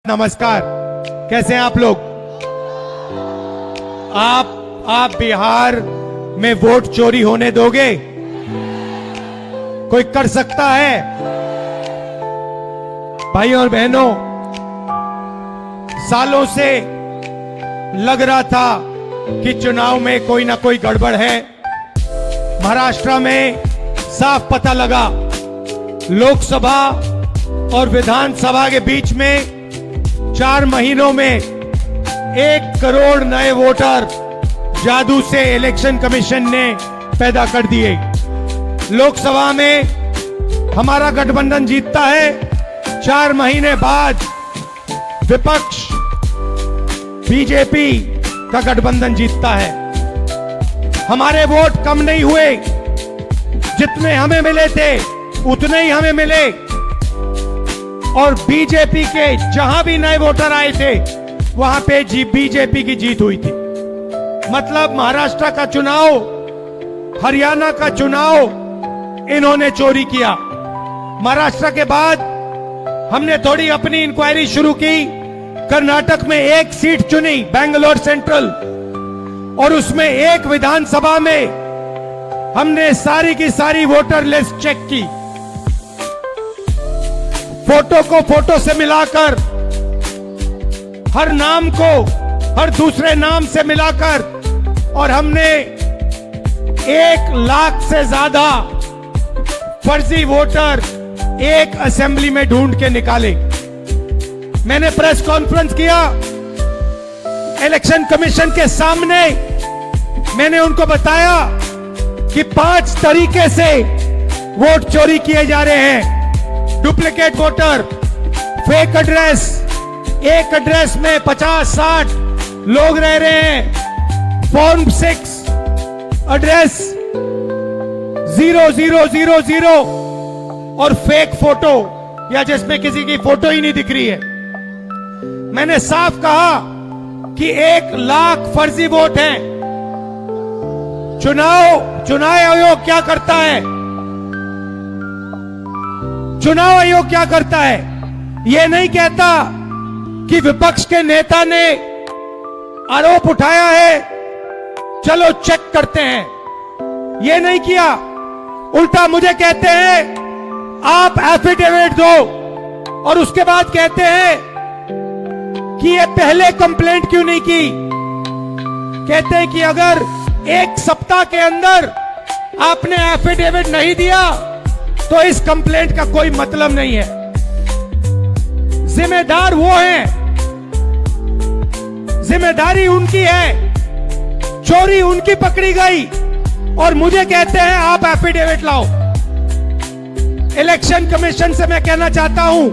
नमस्कार, कैसे हैं आप लोग? आप बिहार में वोट चोरी होने दोगे? कोई कर सकता है? भाइयों और बहनों, सालों से लग रहा था कि चुनाव में कोई ना कोई गड़बड़ है। महाराष्ट्र में साफ पता लगा, लोकसभा और विधानसभा के बीच में 4 महीनों में 1 करोड़ नए वोटर जादू से इलेक्शन कमीशन ने पैदा कर दिए। लोकसभा में हमारा गठबंधन जीतता है। 4 महीने बाद विपक्ष बीजेपी का गठबंधन जीतता है। हमारे वोट कम नहीं हुए, जितने हमें मिले थे उतने ही हमें मिले। और बीजेपी के जहां भी नए वोटर आए थे वहां पे बीजेपी की जीत हुई थी। मतलब महाराष्ट्र का चुनाव, हरियाणा का चुनाव इन्होंने चोरी किया। महाराष्ट्र के बाद हमने थोड़ी अपनी इंक्वायरी शुरू की। कर्नाटक में 1 सीट चुनी, बेंगलोर सेंट्रल, और उसमें 1 विधानसभा में हमने सारी की सारी वोटर लिस्ट चेक की, फोटो को फोटो से मिलाकर, हर नाम को हर दूसरे नाम से मिलाकर, और हमने 1 लाख से ज्यादा फर्जी वोटर एक असेंबली में ढूंढ के निकाले। मैंने प्रेस कॉन्फ्रेंस किया इलेक्शन कमीशन के सामने। मैंने उनको बताया कि 5 तरीके से वोट चोरी किए जा रहे हैं। डुप्लीकेट वोटर, फेक एड्रेस, एक एड्रेस में 50-60 लोग रह रहे हैं, फॉर्म 6 एड्रेस 0000 और फेक फोटो, या जिसमें किसी की फोटो ही नहीं दिख रही है। मैंने साफ कहा कि 1 लाख फर्जी वोट हैं। चुनाव आयोग क्या करता है? चुनाव आयोग क्या करता है? यह नहीं कहता कि विपक्ष के नेता ने आरोप उठाया है, चलो चेक करते हैं। यह नहीं किया। उल्टा मुझे कहते हैं आप एफिडेविट दो, और उसके बाद कहते हैं कि ये पहले कंप्लेंट क्यों नहीं की। कहते हैं कि अगर 1 सप्ताह के अंदर आपने एफिडेविट नहीं दिया तो इस कंप्लेंट का कोई मतलब नहीं है। जिम्मेदार वो हैं, जिम्मेदारी उनकी है, चोरी उनकी पकड़ी गई, और मुझे कहते हैं आप एफिडेविट लाओ। इलेक्शन कमीशन से मैं कहना चाहता हूं,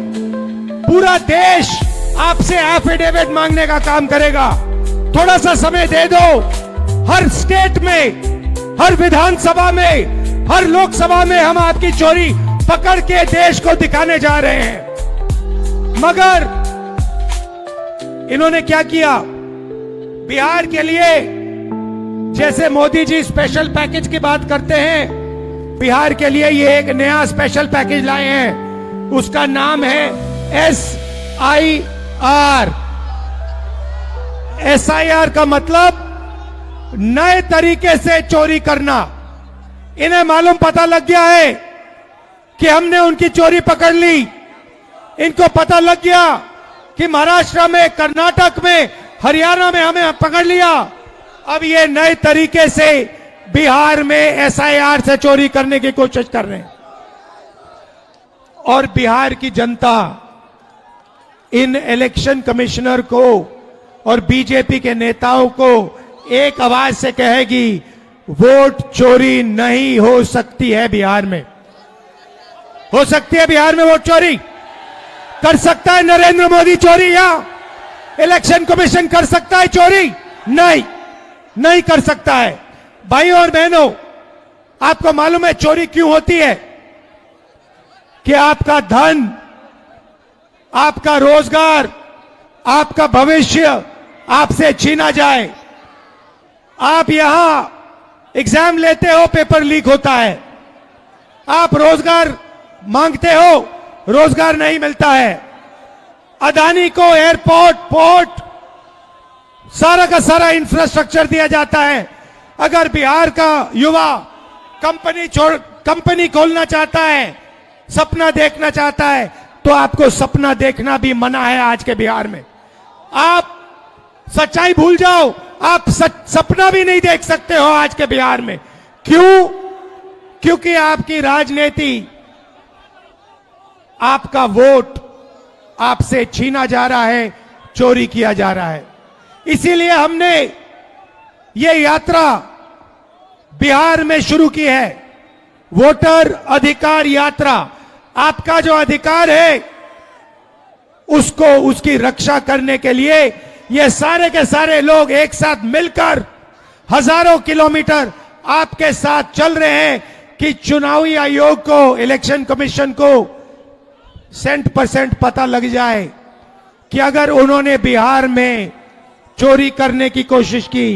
पूरा देश आपसे एफिडेविट मांगने का काम करेगा। थोड़ा सा समय दे दो। हर स्टेट में, हर विधानसभा में, हर लोकसभा में हम आपकी चोरी पकड़ के देश को दिखाने जा रहे हैं। मगर इन्होंने क्या किया? बिहार के लिए जैसे मोदी जी स्पेशल पैकेज की बात करते हैं, बिहार के लिए ये एक नया स्पेशल पैकेज लाए हैं। उसका नाम है SIR। SIR का मतलब नए तरीके से चोरी करना। इन्हें मालूम पता लग गया है कि हमने उनकी चोरी पकड़ ली। इनको पता लग गया कि महाराष्ट्र में, कर्नाटक में, हरियाणा में हमें पकड़ लिया। अब ये नए तरीके से बिहार में SIR से चोरी करने की कोशिश कर रहे हैं। और बिहार की जनता इन इलेक्शन कमिश्नर को और बीजेपी के नेताओं को एक आवाज से कहेगी, वोट चोरी नहीं हो सकती है बिहार में। हो सकती है बिहार में वोट चोरी? कर सकता है नरेंद्र मोदी चोरी, या इलेक्शन कमीशन कर सकता है चोरी? नहीं कर सकता है। भाइयों और बहनों, आपको मालूम है चोरी क्यों होती है? कि आपका धन, आपका रोजगार, आपका भविष्य आपसे छीना जाए। आप यहां एग्जाम लेते हो, पेपर लीक होता है। आप रोजगार मांगते हो, रोजगार नहीं मिलता है। अदानी को एयरपोर्ट, पोर्ट, सारा का सारा इंफ्रास्ट्रक्चर दिया जाता है। अगर बिहार का युवा कंपनी खोलना चाहता है, सपना देखना चाहता है, तो आपको सपना देखना भी मना है आज के बिहार में। आप सच्चाई भूल जाओ, आप सपना भी नहीं देख सकते हो आज के बिहार में। क्यों? क्योंकि आपकी राजनीति, आपका वोट आपसे छीना जा रहा है, चोरी किया जा रहा है। इसीलिए हमने ये यात्रा बिहार में शुरू की है, वोटर अधिकार यात्रा। आपका जो अधिकार है उसको, उसकी रक्षा करने के लिए ये सारे के सारे लोग एक साथ मिलकर हजारों किलोमीटर आपके साथ चल रहे हैं कि चुनावी आयोग को, इलेक्शन कमीशन को 100% पता लग जाए कि अगर उन्होंने बिहार में चोरी करने की कोशिश की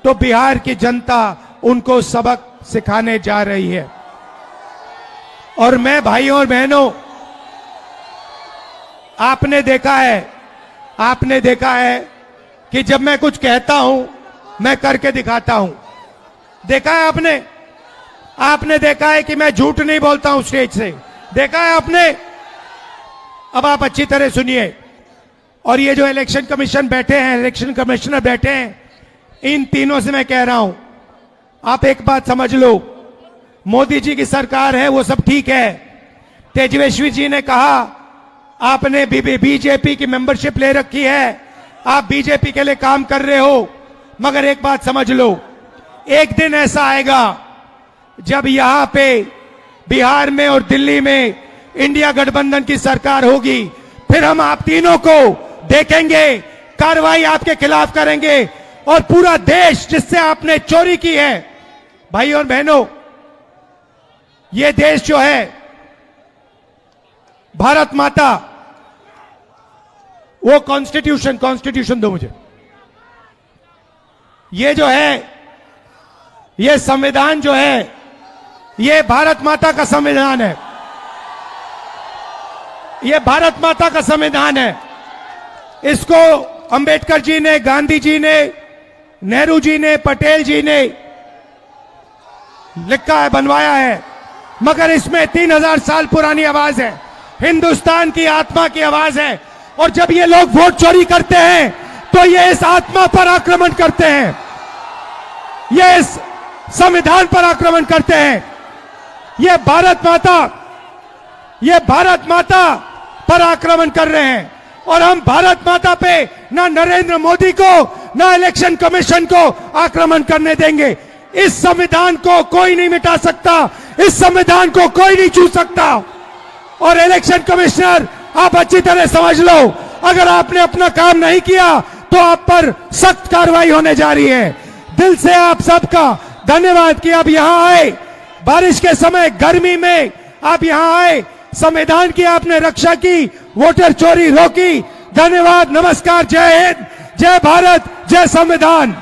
तो बिहार की जनता उनको सबक सिखाने जा रही है। और मैं भाइयों और बहनों, आपने देखा है कि जब मैं कुछ कहता हूं मैं करके दिखाता हूं। देखा है आपने देखा है कि मैं झूठ नहीं बोलता हूं स्टेज से। देखा है आपने। अब आप अच्छी तरह सुनिए। और ये जो इलेक्शन कमीशन बैठे हैं, इलेक्शन कमिश्नर बैठे हैं, इन तीनों से मैं कह रहा हूं, आप एक बात समझ लो, मोदी जी की सरकार है वो सब ठीक है। तेजस्वी जी ने कहा आपने बीजेपी की मेंबरशिप ले रखी है, आप बीजेपी के लिए काम कर रहे हो, मगर एक बात समझ लो, एक दिन ऐसा आएगा जब यहां पे बिहार में और दिल्ली में इंडिया गठबंधन की सरकार होगी, फिर हम आप तीनों को देखेंगे, कार्रवाई आपके खिलाफ करेंगे और पूरा देश जिससे आपने चोरी की है। भाई और बहनों, ये देश जो है, भारत माता, वो कॉन्स्टिट्यूशन दो मुझे। ये जो है, ये संविधान जो है, ये भारत माता का संविधान है। ये भारत माता का संविधान है। इसको अंबेडकर जी ने, गांधी जी ने, नेहरू जी ने, पटेल जी ने लिखा है, बनवाया है, मगर इसमें 3000 साल पुरानी आवाज है, हिंदुस्तान की आत्मा की आवाज है। और जब ये लोग वोट चोरी करते हैं तो ये इस आत्मा पर आक्रमण करते हैं, ये इस संविधान पर आक्रमण करते हैं। ये भारत माता पर आक्रमण कर रहे हैं। और हम भारत माता पे ना नरेंद्र मोदी को, ना इलेक्शन कमीशन को आक्रमण करने देंगे। इस संविधान को कोई नहीं मिटा सकता, इस संविधान को कोई नहीं छू सकता। और इलेक्शन कमिश्नर, आप अच्छी तरह समझ लो, अगर आपने अपना काम नहीं किया तो आप पर सख्त कार्रवाई होने जा रही है। दिल से आप सबका धन्यवाद कि आप यहां आए, बारिश के समय, गर्मी में आप यहां आए, संविधान की आपने रक्षा की, वोटर चोरी रोकी। धन्यवाद, नमस्कार, जय हिंद, जय भारत, जय संविधान।